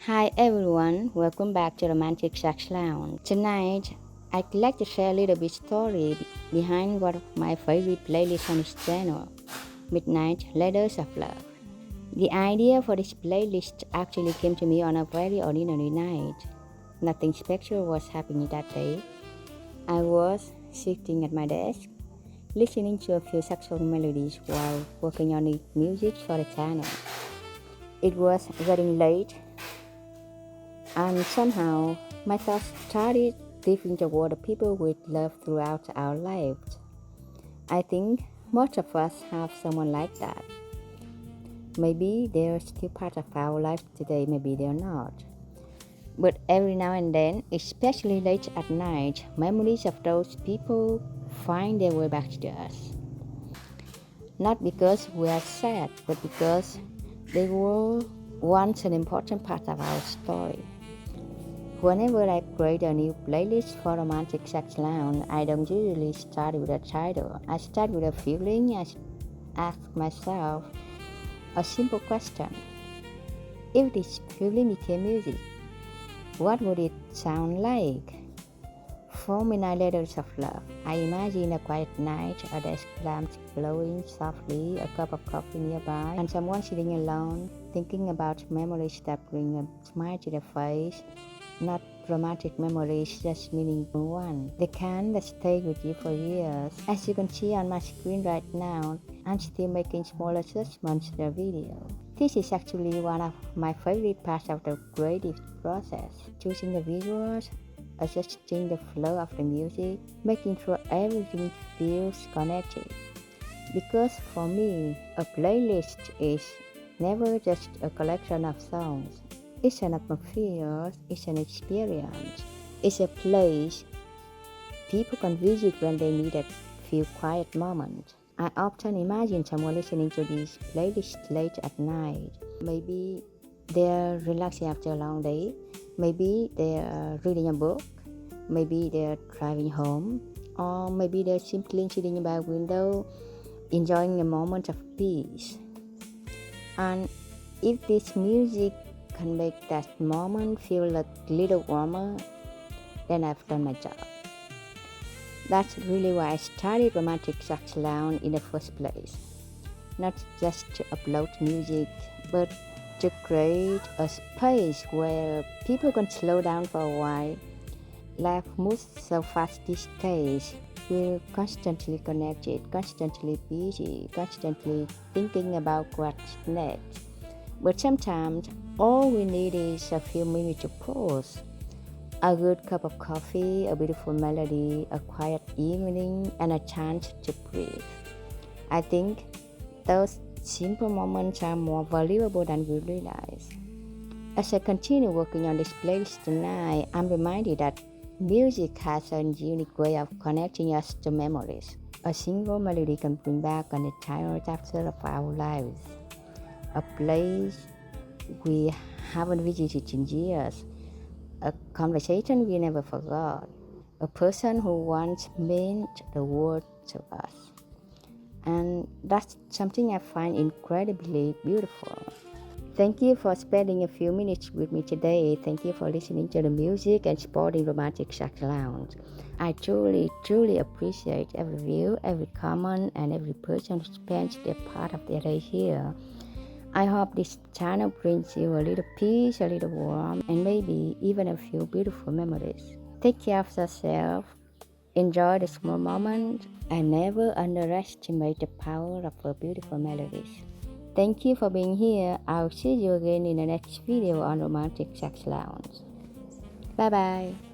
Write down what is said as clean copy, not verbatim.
Hi everyone, welcome back to Romantic Sax Lounge. Tonight, I'd like to share a little bit story behind one of my favorite playlists on this channel, Midnight Letters of Love. The idea for this playlist actually came to me on a very ordinary night. Nothing special was happening that day. I was sitting at my desk, listening to a few saxophone melodies while working on the music for the channel. It was getting late, and somehow my thoughts started drifting toward the people we love throughout our lives. I think most of us have someone like that. Maybe they're still part of our life today, maybe they're not. But every now and then, especially late at night, memories of those people find their way back to us. Not because we are sad, but because they were once an important part of our story. Whenever I create a new playlist for Romantic Sax Lounge, I don't usually start with a title. I start with a feeling. I ask myself a simple question. If this feeling became music, what would it sound like? For Midnight Letters of Love, I imagine a quiet night, a desk lamp glowing softly, a cup of coffee nearby, and someone sitting alone, thinking about memories that bring a smile to their face. Not romantic memories, just meaningful ones. The kind that stay with you for years. As you can see on my screen right now, I'm still making small adjustments to the video. This is actually one of my favorite parts of the creative process. Choosing the visuals, adjusting the flow of the music, making sure everything feels connected. Because for me, a playlist is never just a collection of songs. It's an atmosphere, it's an experience, it's a place people can visit when they need a few quiet moments. I often imagine someone listening to this playlist late at night. Maybe they're relaxing after a long day, maybe they're reading a book, maybe they're driving home, or maybe they're simply sitting by a window enjoying a moment of peace. And if this music can make that moment feel a little warmer, then I've done my job. That's really why I started Romantic Sax Lounge in the first place. Not just to upload music, but to create a space where people can slow down for a while. Life moves so fast these days. We're constantly connected, constantly busy, constantly thinking about what's next. But sometimes all we need is a few minutes to pause. A good cup of coffee, a beautiful melody, a quiet evening, and a chance to breathe. I think those simple moments are more valuable than we realize. As I continue working on this playlist tonight, I'm reminded that music has a unique way of connecting us to memories. A single melody can bring back an entire chapter of our lives. A place we haven't visited in years, a conversation we never forgot, a person who once meant the world to us. And that's something I find incredibly beautiful. Thank you for spending a few minutes with me today. Thank you for listening to the music and supporting Romantic Sax Lounge. I truly appreciate every view, every comment, and every person who spends their part of their day here. I hope this channel brings you a little peace, a little warmth, and maybe even a few beautiful memories. Take care of yourself, enjoy the small moments, and never underestimate the power of our beautiful melodies. Thank you for being here. I'll see you again in the next video on Romantic Sax Lounge. Bye bye.